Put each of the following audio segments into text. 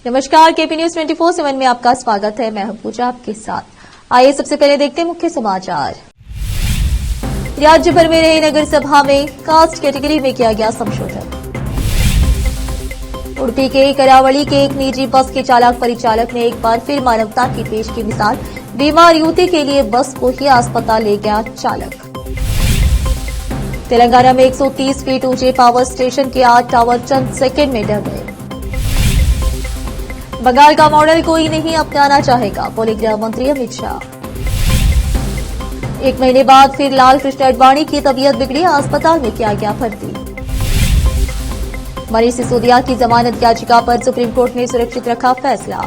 नमस्कार, KP news 24/7 में आपका स्वागत है। मैं हूं पूजा आपके साथ। आइए सबसे पहले देखते हैं मुख्य समाचार। राज्य भर में रही नगर सभा में कास्ट कैटेगरी में किया गया संशोधन। उड़पी के करावली के एक निजी बस के चालक परिचालक ने एक बार फिर मानवता की पेश की मिसाल। बीमार युवती के लिए बस को ही अस्पताल ले गया चालक। तेलंगाना में 130 फीट ऊंचे पावर स्टेशन के 8 टावर चंद सेकंड में ढह गए। बंगाल का मॉडल कोई नहीं अपनाना चाहेगा, बोले गृह मंत्री अमित शाह। 1 महीने बाद फिर लाल कृष्ण आडवाणी की तबीयत बिगड़ी, अस्पताल में किया गया भर्ती। मनीष सिसोदिया की जमानत याचिका पर सुप्रीम कोर्ट ने सुरक्षित रखा फैसला।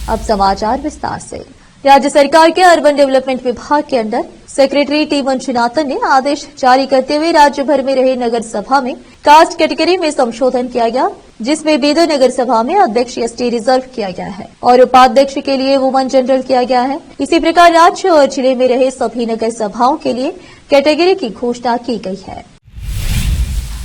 अब समाचार विस्तार से। राज्य सरकार के अर्बन डेवलपमेंट विभाग के अंडर सेक्रेटरी टी मंजुनाथन ने आदेश जारी करते हुए राज्य भर में रहे नगर सभा में कास्ट कैटेगरी में संशोधन किया गया, जिसमें बीदर नगर सभा में अध्यक्ष एसटी रिजर्व किया गया है और उपाध्यक्ष के लिए वुमन जनरल किया गया है। इसी प्रकार राज्य और जिले में रहे सभी नगर सभाओं के लिए कैटेगरी की घोषणा की गई है।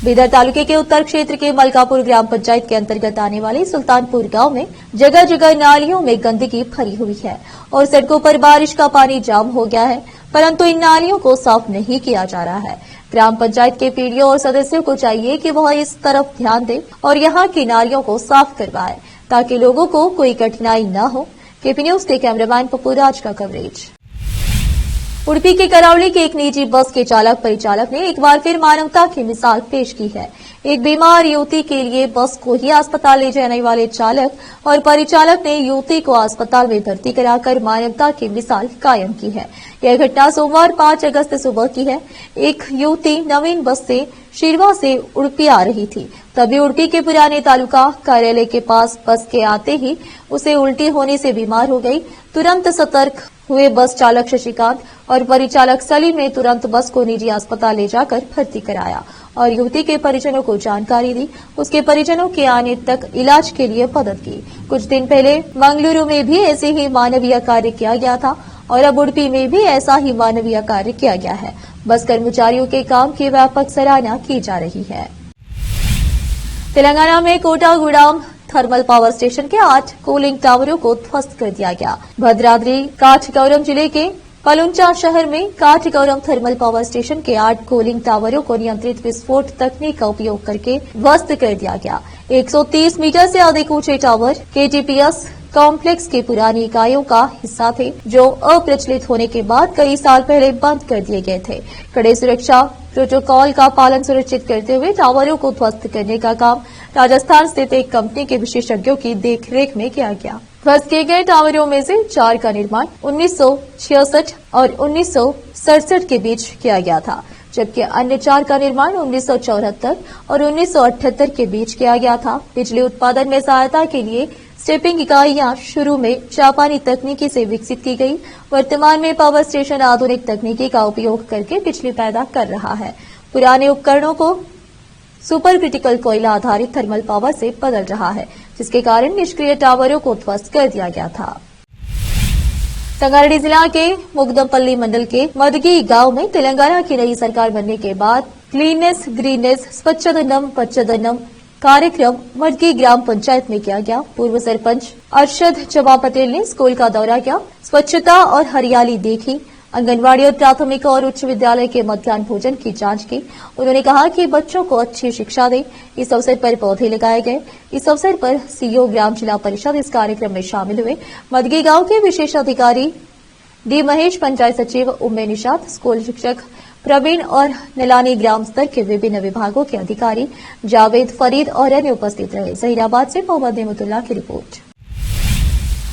बीदर तालुके के उत्तर क्षेत्र के मलकापुर ग्राम पंचायत के अंतर्गत आने वाले सुल्तानपुर गांव में जगह जगह नालियों में गंदगी भरी हुई है और सड़कों पर बारिश का पानी जाम हो गया है, परंतु इन नालियों को साफ नहीं किया जा रहा है। ग्राम पंचायत के पीडीओ और सदस्यों को चाहिए कि वह इस तरफ ध्यान दें और यहां की नालियों को साफ करवाएं ताकि लोगों को कोई कठिनाई न हो। केपी न्यूज के कैमरामैन पप्पू राज का कवरेज। उड़पी के करावली के एक निजी बस के चालक परिचालक ने एक बार फिर मानवता की मिसाल पेश की है। एक बीमार युवती के लिए बस को ही अस्पताल ले जाने वाले चालक और परिचालक ने युवती को अस्पताल में भर्ती कराकर मानवता की मिसाल कायम की है। यह घटना सोमवार 5 अगस्त सुबह की है। एक युवती नवीन बस से शिरवा से उड़पी आ रही थी, तभी उड़पी के पुराने तालुका कार्यालय के पास बस के आते ही उसे उल्टी होने से बीमार हो गई। तुरंत सतर्क हुए बस चालक शशिकांत और परिचालक सलीम ने तुरंत बस को निजी अस्पताल ले जाकर भर्ती कराया और युवती के परिजनों को जानकारी दी। उसके परिजनों के आने तक इलाज के लिए मदद की। कुछ दिन पहले मंगलुरु में भी ऐसे ही मानवीय कार्य किया गया था और अब उड़पी में भी ऐसा ही मानवीय कार्य किया गया है। बस कर्मचारियों के काम की व्यापक सराहना की जा रही है। तेलंगाना में कोटागुडाम थर्मल पावर स्टेशन के 8 कूलिंग टावरों को ध्वस्त कर दिया गया। भद्राद्री काठगौरम जिले के पलुंचा शहर में काठगौरम थर्मल पावर स्टेशन के 8 कूलिंग टावरों को नियंत्रित विस्फोट तकनीक का उपयोग करके ध्वस्त कर दिया गया। 130 मीटर से अधिक ऊंचे टावर केटीपीएस कॉम्प्लेक्स की पुरानी इकाइयों का हिस्सा थे, जो अप्रचलित होने के बाद कई साल पहले बंद कर दिए गए थे। कड़े सुरक्षा प्रोटोकॉल का पालन सुनिश्चित करते हुए टावरों को ध्वस्त करने का काम राजस्थान स्थित एक कंपनी के विशेषज्ञों की देखरेख में किया गया। ध्वस्त किए गए टावरों में से 4 का निर्माण 1966 और 1967 के बीच किया गया था, जबकि अन्य 4 का निर्माण 1974 और 1978 के बीच किया गया था। बिजली उत्पादन में सहायता के लिए स्टेपिंग इकाइयां शुरू में जापानी तकनीकी से विकसित की गई। वर्तमान में पावर स्टेशन आधुनिक तकनीकी का उपयोग करके बिजली पैदा कर रहा है। पुराने उपकरणों को सुपर क्रिटिकल कोयला आधारित थर्मल पावर से बदल रहा है, जिसके कारण निष्क्रिय टावरों को ध्वस्त कर दिया गया था। संगारेड्डी जिला के मुगदमपल्ली मंडल के मदगी गांव में तेलंगाना की नई सरकार बनने के बाद क्लीननेस ग्रीननेस स्वच्छदनम पच्चदनम कार्यक्रम मडगी ग्राम पंचायत में किया गया। पूर्व सरपंच अरशद जमा पटेल ने स्कूल का दौरा किया, स्वच्छता और हरियाली देखी, आंगनबाड़ी और प्राथमिक और उच्च विद्यालय के मध्याह्न भोजन की जांच की। उन्होंने कहा कि बच्चों को अच्छी शिक्षा दें। इस अवसर पर पौधे लगाए गए। इस अवसर पर सीईओ ग्राम जिला परिषद इस कार्यक्रम में शामिल हुए। मदगी गांव के विशेष अधिकारी डी महेश, पंचायत सचिव उम्मे निशात, स्कूल शिक्षक प्रवीण और निलानी ग्राम स्तर के विभिन्न विभागों के अधिकारी जावेद, फरीद और अन्य उपस्थित रहे। जहीराबाद से मोहम्मद नेमतुल्लाह की रिपोर्ट।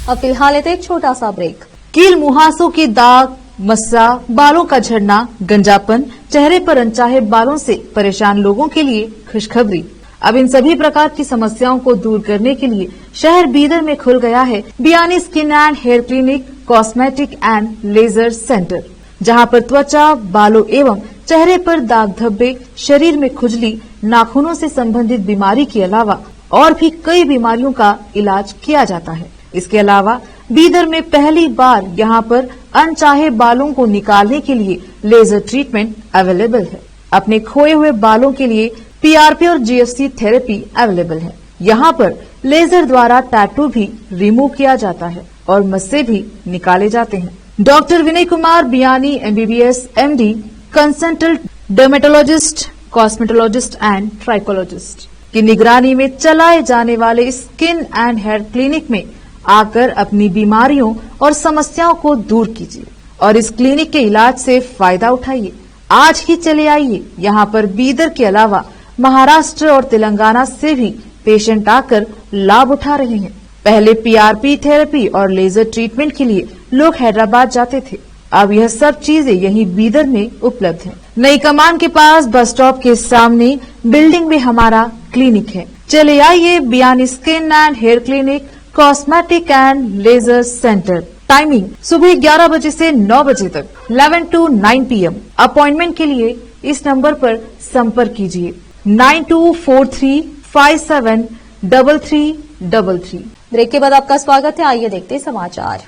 अब फिलहाल लेते एक छोटा सा ब्रेक। कील मुहासों के दाग, मस्सा, बालों का झड़ना, गंजापन, चेहरे पर अनचाहे बालों से परेशान लोगों के लिए खुशखबरी। अब इन सभी प्रकार की समस्याओं को दूर करने के लिए शहर बीदर में खुल गया है Biyani skin and hair clinic, cosmetic and laser centre, जहां पर त्वचा, बालों एवं चेहरे पर दाग धब्बे, शरीर में खुजली, नाखूनों से संबंधित बीमारी के अलावा और भी कई बीमारियों का इलाज किया जाता है। इसके अलावा बीदर में पहली बार यहां पर अनचाहे बालों को निकालने के लिए लेजर ट्रीटमेंट अवेलेबल है। अपने खोए हुए बालों के लिए पीआरपी और जीएफसी थेरेपी अवेलेबल है। यहाँ पर लेजर द्वारा टैटू भी रिमूव किया जाता है और मस्से भी निकाले जाते हैं। Doctor Vinay Kumar Biyani MBBS MD, consultant dermatologist, cosmetologist and trichologist की निगरानी में चलाए जाने वाले स्किन एंड हेयर क्लिनिक में आकर अपनी बीमारियों और समस्याओं को दूर कीजिए और इस क्लिनिक के इलाज से फायदा उठाइए। आज ही चले आइए। यहाँ पर बीदर के अलावा महाराष्ट्र और तेलंगाना से भी पेशेंट आकर लाभ उठा रहे हैं। पहले पीआरपी थेरेपी और लेजर ट्रीटमेंट के लिए लोग हैदराबाद जाते थे। अब यह सब चीजें यहीं बीदर में उपलब्ध है। नई कमान के पास बस स्टॉप के सामने बिल्डिंग में हमारा क्लिनिक है। चले आइए Biyani skin and hair clinic, cosmetic and laser centre. Timing सुबह 11 बजे से 9 बजे तक, 11 to 9 PM। अपॉइंटमेंट के लिए इस नंबर पर संपर्क कीजिए 9243573333। ब्रेक के बाद आपका स्वागत है। आइए देखते हैं समाचार।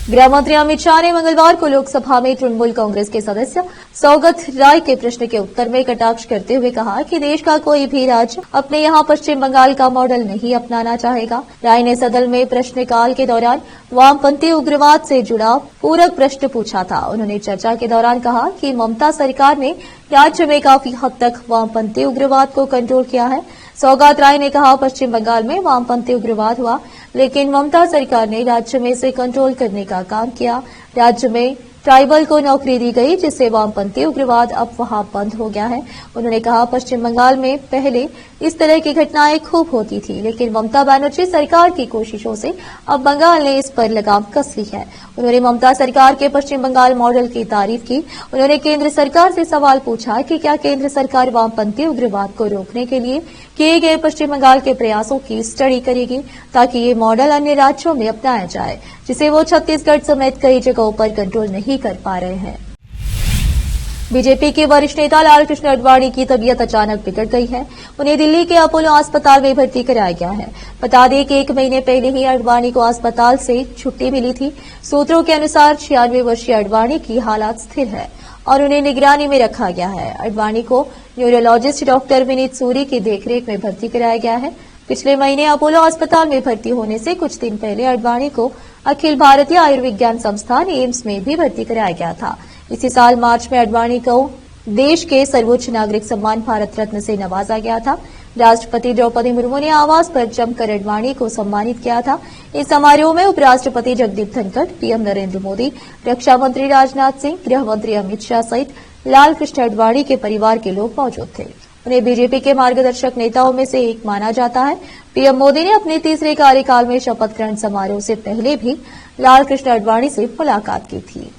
गृह मंत्री अमित शाह ने मंगलवार को लोकसभा में तृणमूल कांग्रेस के सदस्य सौगत राय के प्रश्न के उत्तर में कटाक्ष करते हुए कहा कि देश का कोई भी राज्य अपने यहां पश्चिम बंगाल का मॉडल नहीं अपनाना चाहेगा। राय ने सदन में प्रश्नकाल के दौरान वामपंथी उग्रवाद से जुड़ा पूरक प्रश्न पूछा था। उन्होंने चर्चा के दौरान कहा कि ममता सरकार ने राज्य में काफी हद तक वामपंथी उग्रवाद को कंट्रोल किया है। सौगत राय ने कहा, पश्चिम बंगाल में वामपंथी उग्रवाद हुआ, लेकिन ममता सरकार ने राज्य में इसे कंट्रोल करने का काम किया। राज्य में ट्राइबल को नौकरी दी गई, जिससे वामपंथी उग्रवाद अब वहां बंद हो गया है। उन्होंने कहा, पश्चिम बंगाल में पहले इस तरह की घटनाएं खूब होती थी, लेकिन ममता बनर्जी सरकार की कोशिशों से अब बंगाल ने इस पर लगाम कस ली है। उन्होंने ममता सरकार के पश्चिम बंगाल मॉडल की तारीफ की। उन्होंने केंद्र सरकार से सवाल पूछा कि क्या केंद्र सरकार वामपंथी उग्रवाद को रोकने के लिए किए गए पश्चिम बंगाल के प्रयासों की स्टडी करेगी, ताकि ये मॉडल अन्य राज्यों में अपनाया जाए, जिसे वो छत्तीसगढ़ समेत कई जगहों पर कंट्रोल नहीं कर पा रहे हैं। बीजेपी के वरिष्ठ नेता लालकृष्ण आडवाणी की तबीयत अचानक बिगड़ गई है। उन्हें दिल्ली के अपोलो अस्पताल में भर्ती कराया गया है। बता दें कि 1 महीने पहले ही आडवाणी को अस्पताल से छुट्टी मिली थी। सूत्रों के अनुसार 96 वर्षीय आडवाणी की हालत स्थिर है और उन्हें निगरानी में रखा गया है। आडवाणी को न्यूरोलॉजिस्ट डॉक्टर विनीत सूरी की देखरेख में भर्ती कराया गया है। पिछले महीने अपोलो अस्पताल में भर्ती होने से कुछ दिन पहले आडवाणी को अखिल भारतीय आयुर्विज्ञान संस्थान एम्स में भी भर्ती कराया गया था। इसी साल मार्च में आडवाणी को देश के सर्वोच्च नागरिक सम्मान भारत रत्न से नवाजा गया था। राष्ट्रपति द्रौपदी मुर्मू ने आवास पर जमकर आडवाणी को सम्मानित किया था। इस समारोह में उपराष्ट्रपति जगदीप धनखड़, पीएम नरेंद्र मोदी, रक्षा मंत्री राजनाथ सिंह, गृह मंत्री अमित शाह सहित लालकृष्ण आडवाणी के परिवार के लोग मौजूद थे। उन्हें बीजेपी के मार्गदर्शक नेताओं में से एक माना जाता है। पीएम मोदी ने अपने तीसरे कार्यकाल में शपथ ग्रहण समारोह से पहले भी लालकृष्ण आडवाणी से मुलाकात की थी।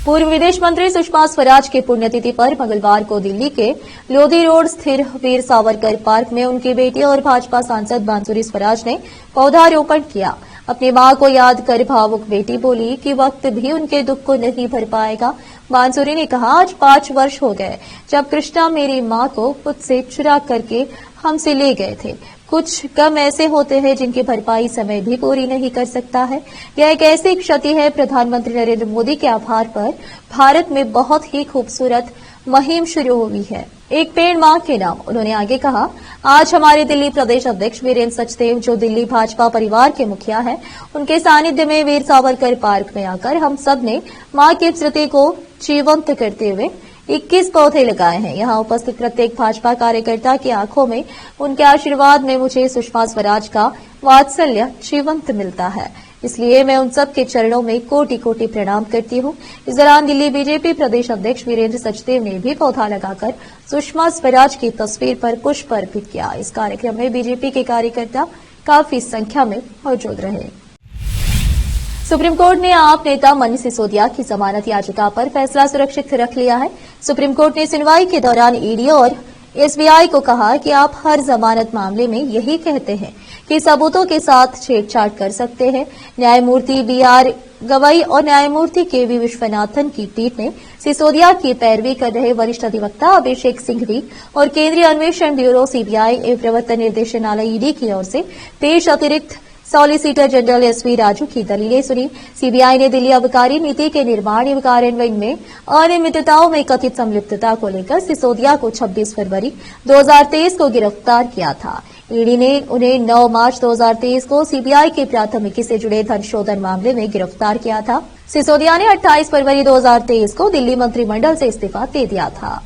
पूर्व विदेश मंत्री सुषमा स्वराज की पुण्यतिथि पर मंगलवार को दिल्ली के लोधी रोड स्थित वीर सावरकर पार्क में उनकी बेटी और भाजपा सांसद बांसुरी स्वराज ने पौधारोपण किया। अपनी मां को याद कर भावुक बेटी बोली कि वक्त भी उनके दुख को नहीं भर पाएगा। बांसुरी ने कहा, आज 5 वर्ष हो गए जब कृष्णा मेरी मां को मुझसे चुरा करके हमसे ले गए थे। कुछ गम ऐसे होते हैं जिनकी भरपाई समय भी पूरी नहीं कर सकता है। यह एक ऐसी क्षति है। प्रधानमंत्री नरेंद्र मोदी के आभार पर भारत में बहुत ही खूबसूरत मुहिम शुरू हुई है, एक पेड़ मां के नाम। उन्होंने आगे कहा, आज हमारे दिल्ली प्रदेश अध्यक्ष वीरेंद्र सचदेव, जो दिल्ली भाजपा परिवार के मुखिया हैं, उनके सानिध्य में वीर सावरकर पार्क में आकर हम सब ने मां की स्मृति को जीवंत करते हुए 21 पौधे लगाए हैं। यहां उपस्थित प्रत्येक भाजपा कार्यकर्ता की आंखों में उनके आशीर्वाद में मुझे सुषमा स्वराज का वात्सल्य जीवंत मिलता है, इसलिए मैं उन सब के चरणों में कोटि कोटि प्रणाम करती हूं। इस दौरान दिल्ली बीजेपी प्रदेश अध्यक्ष वीरेंद्र सचदेव ने भी पौधा लगाकर सुषमा स्वराज की तस्वीर पर पुष्प अर्पित किया। इस कार्यक्रम में बीजेपी के कार्यकर्ता काफी संख्या में मौजूद रहे। सुप्रीम कोर्ट ने आप नेता मनीष सिसोदिया की जमानत याचिका पर फैसला सुरक्षित रख लिया है। सुप्रीम कोर्ट ने सुनवाई के दौरान ईडी और एसबीआई को कहा कि आप हर जमानत मामले में यही कहते हैं कि सबूतों के साथ छेड़छाड़ कर सकते हैं। न्यायमूर्ति बीआर गवई और न्यायमूर्ति केवी विश्वनाथन की पीठ ने सिसोदिया की पैरवी कर रहे वरिष्ठ अधिवक्ता अभिषेक सिंघवी और केंद्रीय अन्वेषण ब्यूरो सीबीआई एवं प्रवर्तन निर्देशालय ईडी की ओर से पेश अतिरिक्त सॉलिसिटर जनरल एसवी राजू की दलीलें सुनी। सीबीआई ने दिल्ली आबकारी नीति के निर्माण एवं कार्यान्वयन में अनियमितताओं में कथित संलिप्तता को लेकर सिसोदिया को 26 फरवरी 2023 को गिरफ्तार किया था। ईडी ने उन्हें 9 मार्च 2023 को सीबीआई की प्राथमिकी से जुड़े धन शोधन मामले में गिरफ्तार किया था। सिसोदिया ने 28 फरवरी 2023 को दिल्ली मंत्रिमंडल से इस्तीफा दे दिया था।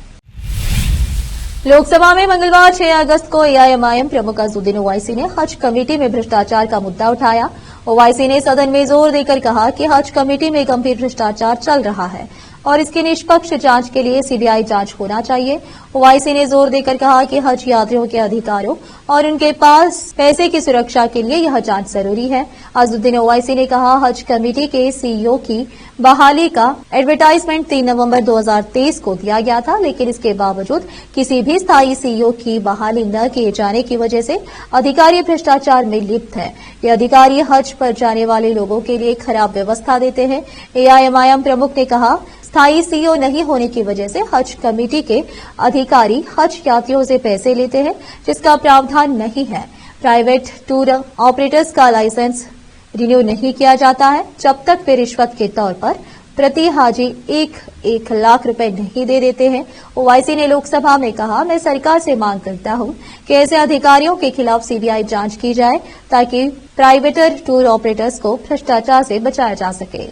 लोकसभा में मंगलवार 6 अगस्त को एआईएमआईएम प्रमुख अजहरुद्दीन ओवैसी ने हज कमेटी में भ्रष्टाचार का मुद्दा उठाया। ओवैसी ने सदन में जोर देकर कहा कि हज कमेटी में गंभीर भ्रष्टाचार चल रहा है और इसकी निष्पक्ष जांच के लिए सीबीआई जांच होना चाहिए। ओवैसी ने जोर देकर कहा कि हज यात्रियों के अधिकारों और उनके पास पैसे की सुरक्षा के लिए यह जांच जरूरी है। अजहरुद्दीन ओवैसी ने कहा, हज कमेटी के सीईओ की बहाली का एडवर्टाइजमेंट 3 नवंबर 2023 को दिया गया था, लेकिन इसके बावजूद किसी भी स्थायी सीईओ की बहाली न किए जाने की वजह से अधिकारी भ्रष्टाचार में लिप्त है। ये अधिकारी हज पर जाने वाले लोगों के लिए खराब व्यवस्था देते हैं। एआईएमआईएम प्रमुख ने कहा, स्थायी सीईओ नहीं होने की वजह से हज कमेटी के अधिकारी हज यात्रियों से पैसे लेते हैं, जिसका प्रावधान नहीं है। प्राइवेट टूर ऑपरेटर्स का लाइसेंस रिन्यू नहीं किया जाता है जब तक वे रिश्वत के तौर पर प्रति हाजी 1 लाख रुपए नहीं दे देते हैं। ओवैसी ने लोकसभा में कहा, मैं सरकार से मांग करता हूं कि ऐसे अधिकारियों के खिलाफ सीबीआई जांच की जाए ताकि प्राइवेट टूर ऑपरेटर्स को भ्रष्टाचार से बचाया जा सके।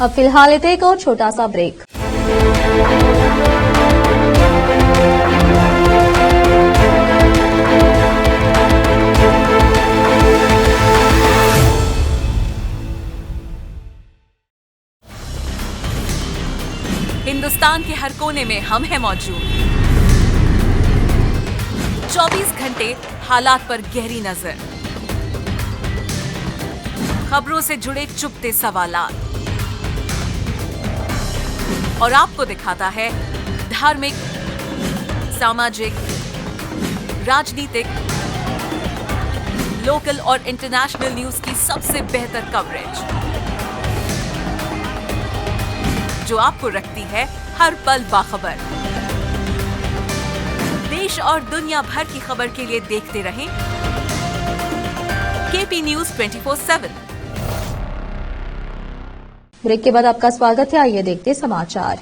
अब फिलहाल लेते एक और छोटा सा ब्रेक। हिंदुस्तान के हर कोने में हम हैं मौजूद। 24 घंटे हालात पर गहरी नजर, खबरों से जुड़े चुपते सवालात और आपको दिखाता है धार्मिक, सामाजिक, राजनीतिक, लोकल और इंटरनेशनल न्यूज की सबसे बेहतर कवरेज, जो आपको रखती है हर पल बाखबर। देश और दुनिया भर की खबर के लिए देखते रहें केपी न्यूज 24/7। ब्रेक के बाद आपका स्वागत है। आइए देखते समाचार।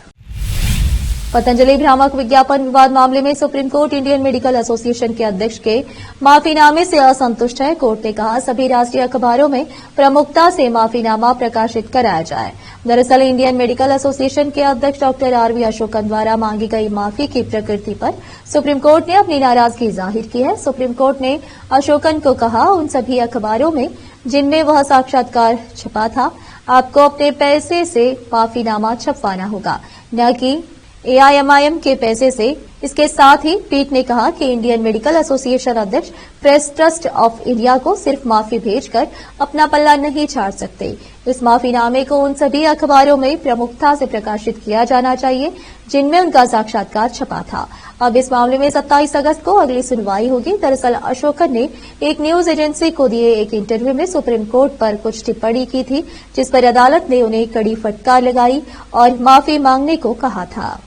पतंजलि भ्रामक विज्ञापन विवाद मामले में supreme court Indian medical association के अध्यक्ष के माफीनामे से असंतुष्ट है। कोर्ट ने कहा, सभी राष्ट्रीय अखबारों में प्रमुखता से माफीनामा प्रकाशित कराया जाए। दरअसल इंडियन मेडिकल एसोसिएशन के अध्यक्ष डॉक्टर आरवी अशोकन द्वारा मांगी गई माफी की प्रकृति पर सुप्रीम कोर्ट ने अपनी नाराजगी जाहिर की है। सुप्रीम कोर्ट ने अशोकन को कहा, उन सभी अखबारों में जिनमें वह साक्षात्कार छपा था, आपको अपने पैसे से माफीनामा छपवाना होगा, न कि एआईएमआईएम के पैसे से। इसके साथ ही पीठ ने कहा कि इंडियन मेडिकल एसोसिएशन अध्यक्ष प्रेस ट्रस्ट ऑफ इंडिया को सिर्फ माफी भेजकर अपना पल्ला नहीं झाड़ सकते। इस माफीनामे को उन सभी अखबारों में प्रमुखता से प्रकाशित किया जाना चाहिए जिनमें उनका साक्षात्कार छपा था। अब इस मामले में 27 अगस्त को अगली सुनवाई होगी। दरअसल अशोकन ने एक न्यूज एजेंसी को दिए एक इंटरव्यू में सुप्रीम कोर्ट पर कुछ टिप्पणी की थी, जिस पर अदालत ने उन्हें कड़ी फटकार लगाई और माफी मांगने को कहा था।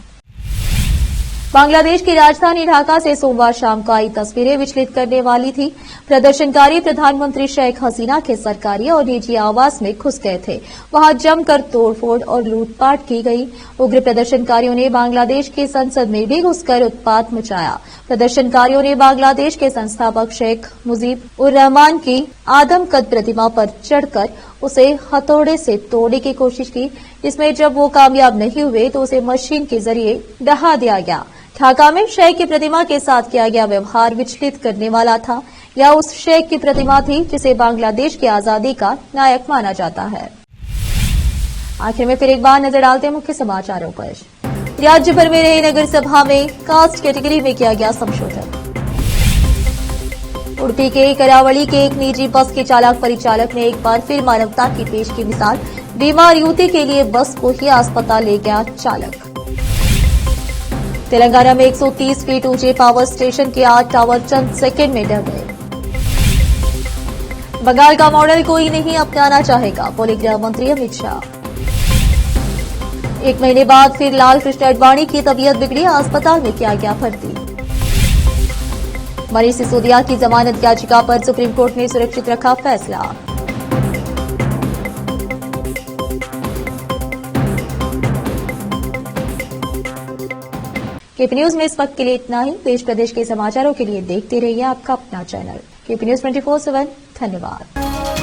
बांग्लादेश की राजधानी ढाका से सोमवार शाम को आई तस्वीरें विचलित करने वाली थी। प्रदर्शनकारी प्रधानमंत्री शेख हसीना के सरकारी और निजी आवास में घुस गए थे। वहां जमकर तोड़फोड़ और लूटपाट की गई। उग्र प्रदर्शनकारियों ने बांग्लादेश की संसद में भी घुसकर उत्पात मचाया। प्रदर्शनकारियों ने बांग्लादेश के संस्थापक शेख मुजीब उर रहमान की आदमकद प्रतिमा पर चढ़कर उसे हथौड़े से तोड़ने की कोशिश की, जिसमें जब वो कामयाब नहीं हुए तो उसे मशीन के जरिए ढहा दिया गया। ढाका में शेख की प्रतिमा के साथ किया गया व्यवहार विचलित करने वाला था। यह उस शेख की प्रतिमा थी जिसे बांग्लादेश की आजादी का नायक माना जाता है। आखिर में फिर एक बार नजर डालते हैं मुख्य समाचारों पर। राज्य भर में रही नगर सभा में कास्ट कैटेगरी में किया गया संशोधन। उडुपी के करावली के एक निजी बस के चालक परिचालक ने एक बार फिर मानवता की पेश की मिसाल। बीमार युवती के लिए बस को ही अस्पताल ले गया चालक। तेलंगाना में 130 फीट ऊंचे पावर स्टेशन के 8 टावर चंद सेकंड में ढह गए। बंगाल का मॉडल कोई नहीं अपनाना चाहेगा, बोले गृह मंत्री अमित शाह। 1 महीने बाद फिर लाल कृष्ण आडवाणी की तबीयत बिगड़ी, अस्पताल में किया गया भर्ती। मनीष सिसोदिया की जमानत याचिका पर सुप्रीम कोर्ट ने सुरक्षित रखा फैसला। केपी न्यूज में इस वक्त के लिए इतना ही। देश प्रदेश के समाचारों के लिए देखते रहिए आपका अपना चैनल केपी न्यूज 24/7। धन्यवाद।